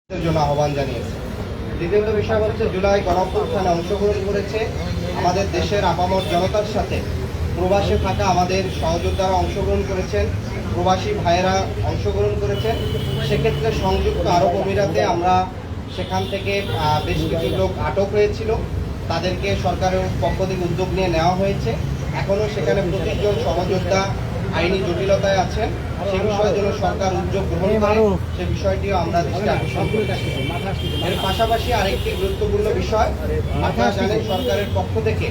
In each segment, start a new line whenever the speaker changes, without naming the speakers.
জন্য আহ্বান জানিয়েছে। দ্বিতীয়ত বিষয় হচ্ছে জুলাই গণঅভ্যুত্থানে অংশগ্রহণ করেছে আমাদের দেশের আপামর জনতার সাথে প্রবাসে থাকা আমাদের সহযোদ্ধারা অংশগ্রহণ করেছেন, প্রবাসী ভাইয়েরা অংশগ্রহণ করেছেন। সেক্ষেত্রে সংযুক্ত আরব আমিরাতে আমরা সেখান থেকে বেশ কিছু লোক আটক হয়েছিল, তাদেরকে সরকারের পক্ষ থেকে উদ্যোগ নিয়ে নেওয়া হয়েছে। এখনও সেখানে 25 জন সহযোদ্ধা আইনি জটিলতায় আছেন, সে বিষয়ে যেন সরকার উদ্যোগ গ্রহণ করে সে বিষয়টিও আমরা দৃষ্টি আকর্ষণ করেছি। এর পাশাপাশি আরেকটি গুরুত্বপূর্ণ বিষয়, আপনারা জানেন সরকারের পক্ষ থেকে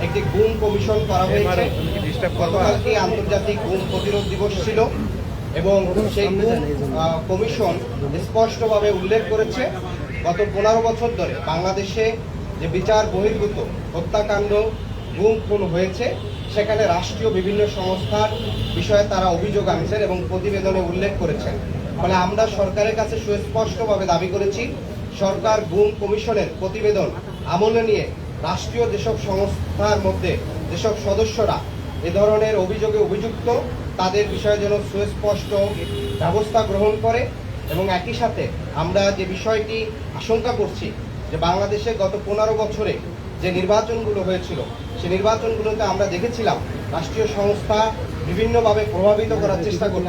একটি গুম কমিশন করা হয়েছে। গতকালকে আন্তর্জাতিক গুম প্রতিরোধ দিবস ছিল এবং সেই গুম কমিশন স্পষ্টভাবে উল্লেখ করেছে গত 15 বছর ধরে বাংলাদেশে যে বিচার বহির্ভূত হত্যাকাণ্ড, গুম খুন হয়েছে, সেখানে রাষ্ট্রীয় বিভিন্ন সংস্থার বিষয়ে তারা অভিযোগ আনছেন এবং প্রতিবেদনে উল্লেখ করেছেন। ফলে আমরা সরকারের কাছে সুস্পষ্টভাবে দাবি করেছি, সরকার গুম কমিশনের প্রতিবেদন আমলে নিয়ে রাষ্ট্রীয় যেসব সংস্থার মধ্যে যেসব সদস্যরা এ ধরনের অভিযোগে অভিযুক্ত তাদের বিষয়ে যেন সুস্পষ্ট ব্যবস্থা গ্রহণ করে। এবং একই সাথে আমরা যে বিষয়টি আশঙ্কা করছি যে বাংলাদেশে গত 15 বছরে যে নির্বাচনগুলো হয়েছিল সে নির্বাচনগুলোতে আমরা দেখেছিলাম রাষ্ট্রীয় সংস্থা বিভিন্নভাবে প্রভাবিত করার চেষ্টা করত।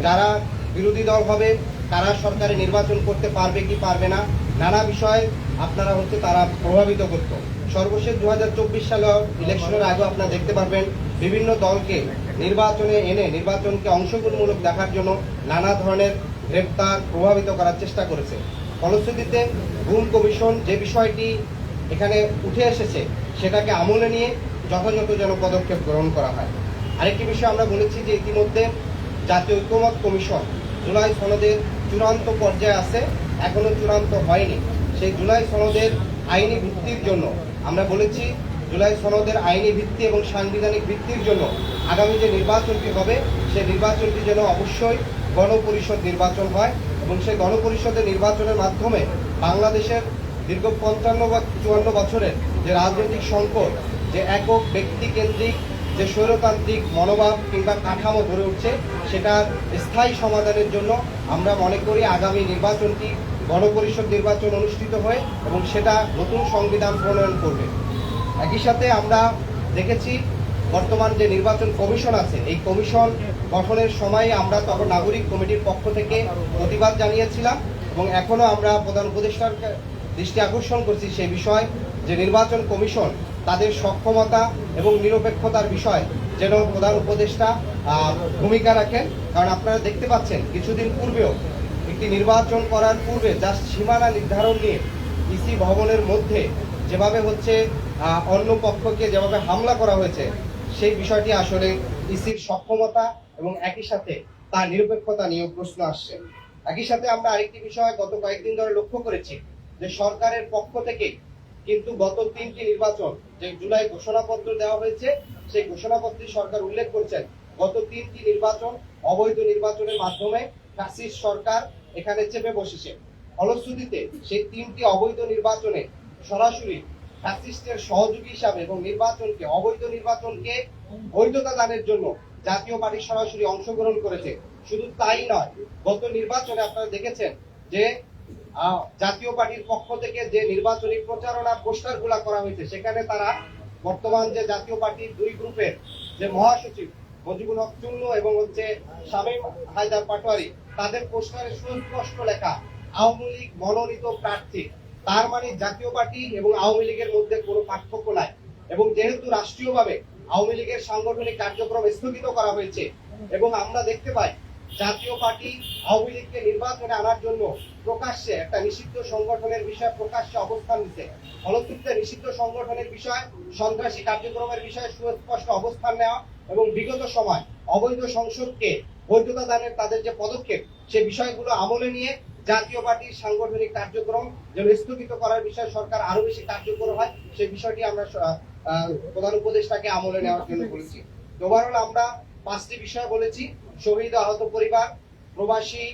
যারা বিরোধী দল হবে তারা সরকারে নির্বাচন করতে পারবে কি পারবে না, নানা বিষয়ে তারা প্রভাবিত করত। সর্বশেষ 2024 সালে ইলেকশনের আগে আপনারা দেখতে পারবেন বিভিন্ন দলকে নির্বাচনে এনে নির্বাচনকে অংশগ্রহণমূলক দেখার জন্য নানা ধরনের গ্রেপ্তার প্রভাবিত করার চেষ্টা করেছে। ফলশ্রুতিতে গুম কমিশন যে বিষয়টি এখানে উঠে এসেছে সেটাকে আমলে নিয়ে যথাযথ যেন পদক্ষেপ গ্রহণ করা হয়। আরেকটি বিষয় আমরা বলেছি যে ইতিমধ্যে জাতীয় ঐক্যমত্য কমিশন জুলাই সনদের চূড়ান্ত পর্যায়ে আছে, এখনো চূড়ান্ত হয়নি। সেই জুলাই সনদের আইনি ভিত্তির জন্য আমরা বলেছি জুলাই সনদের আইনি ভিত্তি এবং সাংবিধানিক ভিত্তির জন্য আগামী যে নির্বাচনটি হবে সেই নির্বাচনটি যেন অবশ্যই গণপরিষদ নির্বাচন হয় এবং সেই গণপরিষদের নির্বাচনের মাধ্যমে বাংলাদেশের দীর্ঘ 55 বা 54 বছরের যে রাজনৈতিক সংকট, যে একক ব্যক্তি কেন্দ্রিক যে স্বৈরতান্ত্রিক মনোভাব কিংবা কাঠামো গড়ে উঠছে, সেটার স্থায়ী সমাধানের জন্য আমরা মনে করি আগামী নির্বাচনটি গণপরিষদ নির্বাচন অনুষ্ঠিত হয়ে এবং সেটা নতুন সংবিধান প্রণয়ন করবে। একই সাথে আমরা দেখেছি বর্তমান যে নির্বাচন কমিশন আছে, এই কমিশন গঠনের সময় আমরা তখন নাগরিক কমিটির পক্ষ থেকে প্রতিবাদ জানিয়েছিলাম এবং এখনো আমরা প্রধান উপদেষ্টার দৃষ্টি আকর্ষণ করছি সেই বিষয় যে নির্বাচন কমিশন তাদের সক্ষমতা এবং নিরপেক্ষতার বিষয় যেন প্রধান উপদেষ্টা ভূমিকা রাখেন। কারণ আপনারা দেখতে পাচ্ছেন কিছুদিন পূর্বেও একটি নির্বাচন করার পূর্বে জাস্ট সীমানা নির্ধারণ নিয়ে ইসি ভবনের মধ্যে যেভাবে অন্য পক্ষকে যেভাবে হামলা করা হয়েছে, সেই বিষয়টি আসলে ইসির সক্ষমতা এবং একই সাথে তার নিরপেক্ষতা নিয়েও প্রশ্ন আসছে। একই সাথে আমরা আরেকটি বিষয় গত কয়েকদিন ধরে লক্ষ্য করেছি যে সরকারের পক্ষ থেকে কিন্তু গত 3টি নির্বাচন যে জুলাই ঘোষণাপত্র দেওয়া হয়েছে সেই ঘোষণাপত্রে সরকার উল্লেখ করছেন গত 3টি নির্বাচন অবৈধ নির্বাচনের মাধ্যমে ফ্যাসিস্ট সরকার এখানে চেপে বসেছে। ফলশ্রুতিতে সেই 3টি অবৈধ নির্বাচনে সরাসরি ফ্যাসিস্টের সহযোগী হিসাবে এবং অবৈধ নির্বাচনকে বৈধতা দানের জন্য জাতীয় পার্টি সরাসরি অংশগ্রহণ করেছে। শুধু তাই নয়, গত নির্বাচনে আপনারা দেখেছেন যে জাতীয় পার্টির পক্ষ থেকে যে নির্বাচনী প্রচারণা পোস্টার গুলা করা হয়েছে, সেখানে তারা বর্তমান যে জাতীয় পার্টির 2 গ্রুপের যে মহাসচিব মজিবুল হক চুন্নু এবং শামীম হায়দার পাটোয়ারি, তাদের পোস্টারে সুস্পষ্ট লেখা আওয়ামী লীগ মনোনীত প্রার্থী। তার মানে জাতীয় পার্টি এবং আওয়ামী লীগের মধ্যে কোনো পার্থক্য নাই। এবং যেহেতু রাষ্ট্রীয়ভাবে আওয়ামী লীগের সাংগঠনিক কার্যক্রম স্থগিত করা হয়েছে এবং আমরা দেখতে পাই জাতীয় পার্টি আওয়ামী লীগকে নির্বাচনে আনার জন্য প্রকাশ্যে একটা নিষিদ্ধ সংগঠনের বিষয়ে প্রকাশ্যে অবস্থান নিচ্ছে। ফলশ্রুতিতে নিষিদ্ধ সংগঠনের বিষয়, সন্ত্রাসী কার্যক্রমের বিষয়ে সুস্পষ্ট অবস্থান নেওয়া এবং বিগত সময় অবৈধ সংসদকে বৈধতা দানের তাদের যে পদক্ষেপ, সে বিষয়গুলো আমলে নিয়ে জাতীয় পার্টির সাংগঠনিক কার্যক্রম যেন স্থগিত করার বিষয়ে সরকার আরো বেশি কার্যকর হয়, সেই বিষয়টি আমরা প্রধান উপদেষ্টাকে আমলে নেওয়ার জন্য বলেছি। ওভারঅল আমরা 5টি বিষয় বলেছি, শহীদ আহত পরিবার, প্রবাসী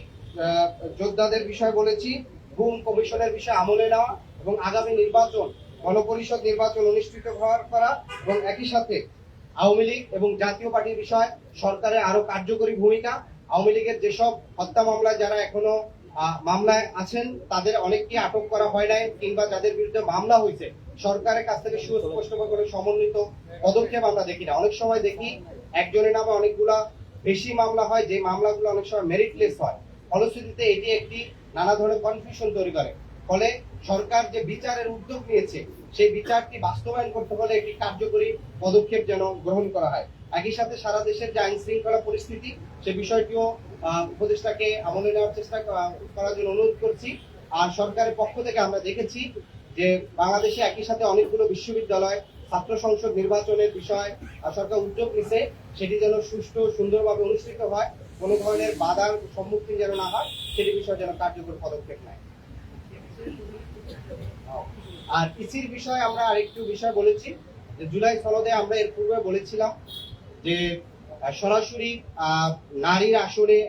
যোদ্ধাদের বিষয় বলেছি, গুম কমিশনের বিষয় আমলে নেওয়া এবং আগামী নির্বাচন গণপরিষদ নির্বাচন অনুষ্ঠিত করা এবং একই সাথে আওয়ামী লীগ এবং জাতীয় পার্টির বিষয় সরকারের আরো কার্যকরী ভূমিকা। আওয়ামী লীগের যেসব হত্যা মামলায় যারা এখনো মামলায় আছেন তাদের অনেককে আটক করা হয় নাই, কিংবা যাদের বিরুদ্ধে মামলা হয়েছে সরকারের কাছ থেকে সুস্পষ্ট করে সমন্বিত পদক্ষেপ আমরা দেখি না। অনেক সময় দেখি একজনের নামে অনেকগুলা বেশি মামলা হয়, যে মামলাগুলো অনেক সময় মেরিটলেস হয়। ফলশ্রুতিতে এটি একটি নানা ধরনের কনফিউশন তৈরি করে। ফলে সরকার যে বিচারের উদ্যোগ নিয়েছে সেই বিচারটি বাস্তবায়ন করতে হলে একটি কার্যকরী পদক্ষেপ যেন গ্রহণ করা হয়। একই সাথে সারা দেশের যে আইন শৃঙ্খলা পরিস্থিতি সে বিষয়টিও উপদেষ্টাকে আমলে নেওয়ার চেষ্টা করার জন্য অনুরোধ করছি। আর সরকারের পক্ষ থেকে আমরা দেখেছি যে বাংলাদেশে একই সাথে অনেকগুলো বিশ্ববিদ্যালয় ছাত্র সংসদ নির্বাচনের বিষয় সরকার উদ্যোগ নিছে, সেটি যেন সুষ্ঠু সুন্দরভাবে অনুষ্ঠিত হয়, কোনো ধরনের বাধার সম্মুখীন যেন না হয়, সেটি বিষয়ে যেন কার্যকর পদক্ষেপ নেয়। আর ইসির বিষয়ে আমরা আরেকটু বিষয় বলেছি যে জুলাই সনদে আমরা এর পূর্বে বলেছিলাম যে সরাসরি নারীর আসনে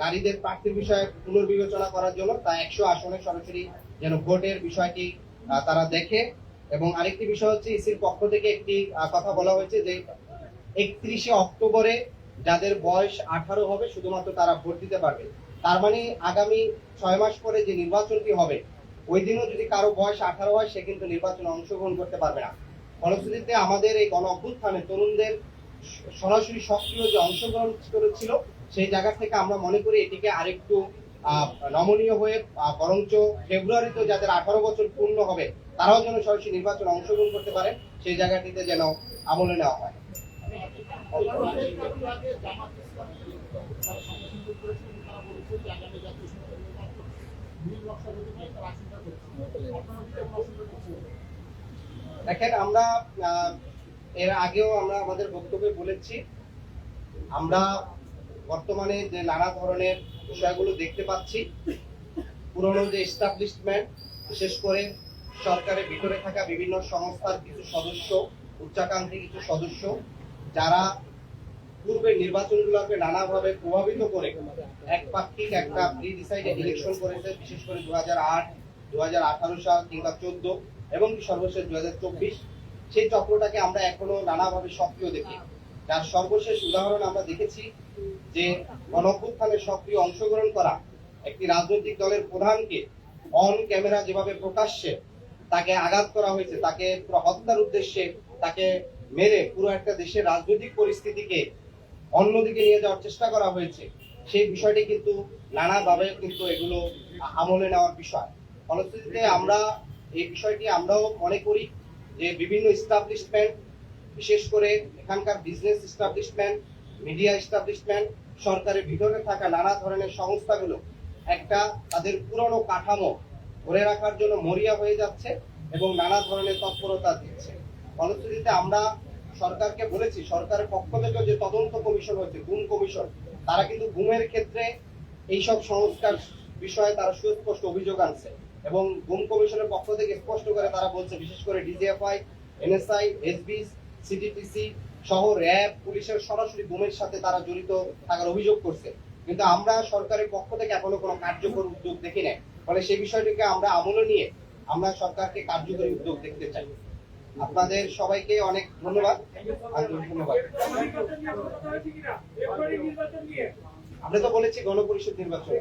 নারীদের প্রার্থীর বিষয়ে পুনর্বিবেচনা করার জন্য তা 100 আসনে সরাসরি যেন ভোটের বিষয়টি তারা দেখে। এবং আরেকটি বিষয় হচ্ছে ইসির পক্ষ থেকে একটি কথা বলা হয়েছে যে 31শে অক্টোবরে যাদের বয়স 18 হবে শুধুমাত্র তারা ভোট দিতে পারবে। তার মানে আগামী 6 মাস পরে যে নির্বাচনটি হবে ওই দিনও যদি কারো বয়স 18 হয় সে কিন্তু নির্বাচনে অংশগ্রহণ করতে পারবে না। ফলশ্রুতিতে আমাদের এই গণ অভ্যুত্থানে তরুণদের সরাসরি সক্রিয় যে অংশগ্রহণ করেছিল সেই জায়গা থেকে আমরা মনে করি এটিকে আরেকটু নমনীয় হয়ে বরঞ্চ ফেব্রুয়ারিতে যাদের 18 বছর পূর্ণ হবে তারাও যেন সরাসরি নির্বাচনে অংশগ্রহণ করতে পারে, সেই জায়গাটিতে যেন আমলে নেওয়া হয়। দেখেন, আমরা এর আগেও আমরা আমাদের বক্তব্যে বলেছি, আমরা বর্তমানে যে নানা ধরনের বিষয়গুলো দেখতে পাচ্ছি, পুরনো যে এস্টাবলিশমেন্ট, বিশেষ করে সরকারের ভিতরে থাকা বিভিন্ন সংস্থার কিছু সদস্য, উচ্চাকাঙ্ক্ষী কিছু সদস্য, যারা পূর্বের নির্বাচনগুলোকে নানাভাবে প্রভাবিত করে একপাক্ষিক একটা প্রি ডিসাইডেড ইলেকশন করেছে, বিশেষ করে 2008, 2018 সাল কিংবা 14 এবং সর্বশেষ 2024, সেই চক্রটাকে আমরা এখনো নানাভাবে সক্রিয় দেখি। যার সর্বশেষ উদাহরণ আমরা দেখেছি যে গণঅভ্যুত্থানে সক্রিয় অংশগ্রহণ করা একটি রাজনৈতিক দলের প্রধানকে অন ক্যামেরা যেভাবে প্রকাশ্যে তাকে আঘাত করা হয়েছে, তাকে পুরো হত্যার উদ্দেশ্যে তাকে মেরে পুরো একটা দেশের রাজনৈতিক পরিস্থিতিকে অন্যদিকে নিয়ে যাওয়ার চেষ্টা করা হয়েছে, সেই বিষয়টি কিন্তু নানাভাবে কিন্তু এগুলো আমলে নেওয়ার বিষয়। ফলশ্রুতিতে আমরা এই বিষয়টি আমরাও মনে করি যে বিভিন্ন এস্টাবলিশমেন্ট, বিশেষ করে এখানকার বিজনেস এস্টাবলিশমেন্ট, মিডিয়া এস্টাবলিশমেন্ট, সরকারের ভিতরে থাকা নানা ধরনের সংস্থাগুলো একটা তাদের পুরনো কাঠামো ধরে রাখার জন্য মরিয়া হয়ে যাচ্ছে এবং নানা ধরনের তৎপরতা দিচ্ছে। ফলশ্রুতিতে আমরা সরকারকে বলেছি, সরকারের পক্ষ থেকে যে তদন্ত কমিশন হচ্ছে, গুম কমিশন, তারা কিন্তু গুমের ক্ষেত্রে এইসব সংস্কার বিষয়ে তারা সুস্পষ্ট অভিযোগ আনছে এবং গুম কমিশনের পক্ষ থেকে স্পষ্ট করে তারা বলছে, বিশেষ করে ডিজিএফআই, এনএসআই, এসবিস, সিটিটিসি সহ র্যাব, পুলিশের সরাসরি গুমের সাথে তারা জড়িত থাকার অভিযোগ করছে। কিন্তু আমরা সরকারের পক্ষ থেকে এখনো কোনো কার্যকর উদ্যোগ দেখি নাই। ফলে সেই বিষয়টিকে আমরা আমলে নিয়ে আমরা সরকারকে কার্যকরী উদ্যোগ দেখতে চাই। আপনাদের সবাইকে অনেক ধন্যবাদ। আমরা তো বলেছি গণপরিষদ নির্বাচন।